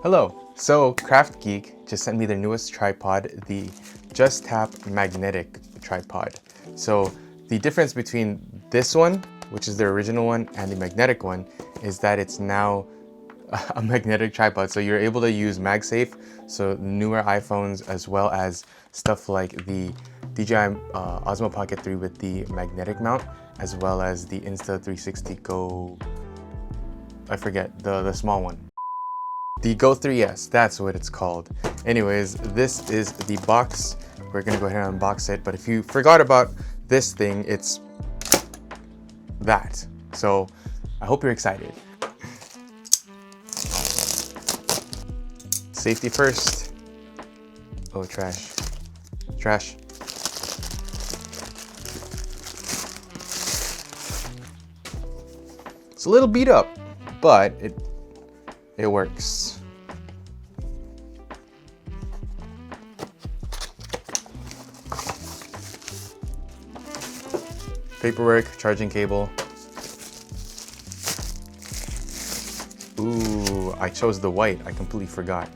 Hello, so KraftGeek just sent me their newest tripod, the JustTap Magnetic Tripod. So the difference between this one, which is the original one, and the magnetic one is that it's now a magnetic tripod. So you're able to use MagSafe, so newer iPhones, as well as stuff like the DJI Osmo Pocket 3 with the magnetic mount, as well as the Insta360 GO, I forget, the small one. The Go 3S, that's what it's called. Anyways, this is the box. We're gonna go ahead and unbox it, but if you forgot about this thing, it's that. So I hope you're excited. Safety first. Oh, trash. Trash. It's a little beat up, but it works. Paperwork, charging cable. Ooh, I chose the white. I completely forgot.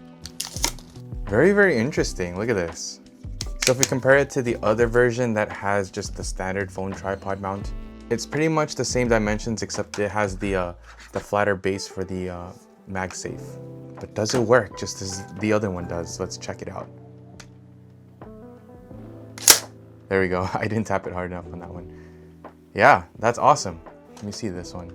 Very, very interesting. Look at this. So if we compare it to the other version that has just the standard phone tripod mount, it's pretty much the same dimensions, except it has the flatter base for the MagSafe. But does it work just as the other one does? Let's check it out. There we go. I didn't tap it hard enough on that one. Yeah, that's awesome. Let me see this one.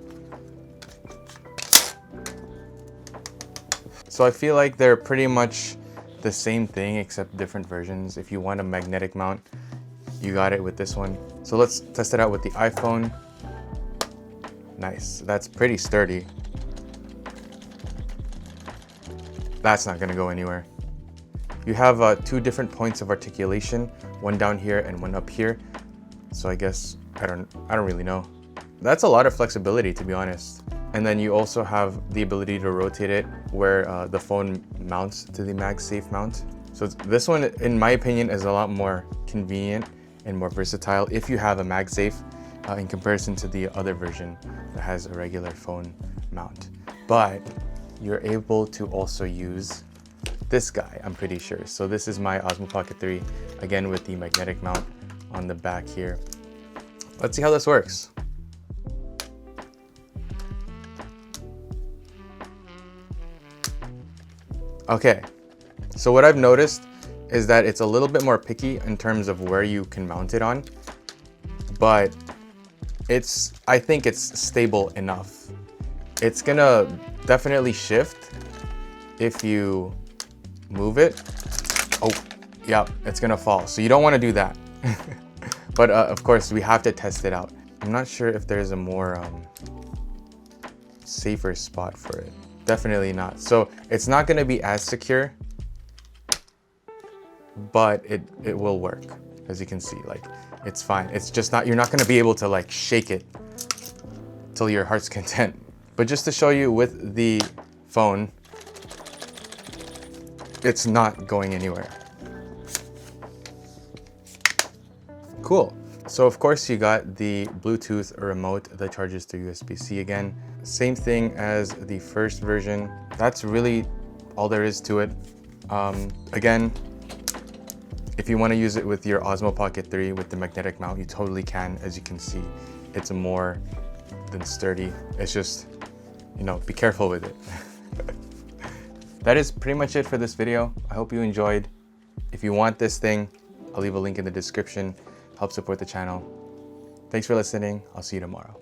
So I feel like they're pretty much the same thing except different versions. If you want a magnetic mount, you got it with this one. So let's test it out with the iPhone. Nice, that's pretty sturdy. That's not gonna go anywhere. You have two different points of articulation, one down here and one up here. So I guess, I don't really know. That's a lot of flexibility, to be honest. And then you also have the ability to rotate it where the phone mounts to the MagSafe mount. So this one, in my opinion, is a lot more convenient and more versatile if you have a MagSafe in comparison to the other version that has a regular phone mount. But you're able to also use this guy, I'm pretty sure. So this is my Osmo Pocket 3, again with the magnetic mount on the back here. Let's see how this works. Okay, so what I've noticed is that it's a little bit more picky in terms of where you can mount it on, but I think it's stable enough. It's gonna definitely shift if you move it. Oh, yeah, it's gonna fall. So you don't wanna do that. But of course, we have to test it out. I'm not sure if there's a more safer spot for it. Definitely not. So it's not gonna be as secure, but it will work. As you can see, like, it's fine. It's just not, you're not gonna be able to like shake it till your heart's content. But just to show you with the phone, it's not going anywhere. Cool. So of course you got the Bluetooth remote that charges through USB-C again. Same thing as the first version. That's really all there is to it. Again, if you want to use it with your Osmo Pocket 3 with the magnetic mount, you totally can. As you can see, it's more than sturdy. It's just, you know, be careful with it. That is pretty much it for this video. I hope you enjoyed. If you want this thing, I'll leave a link in the description. Help support the channel. Thanks for listening. I'll see you tomorrow.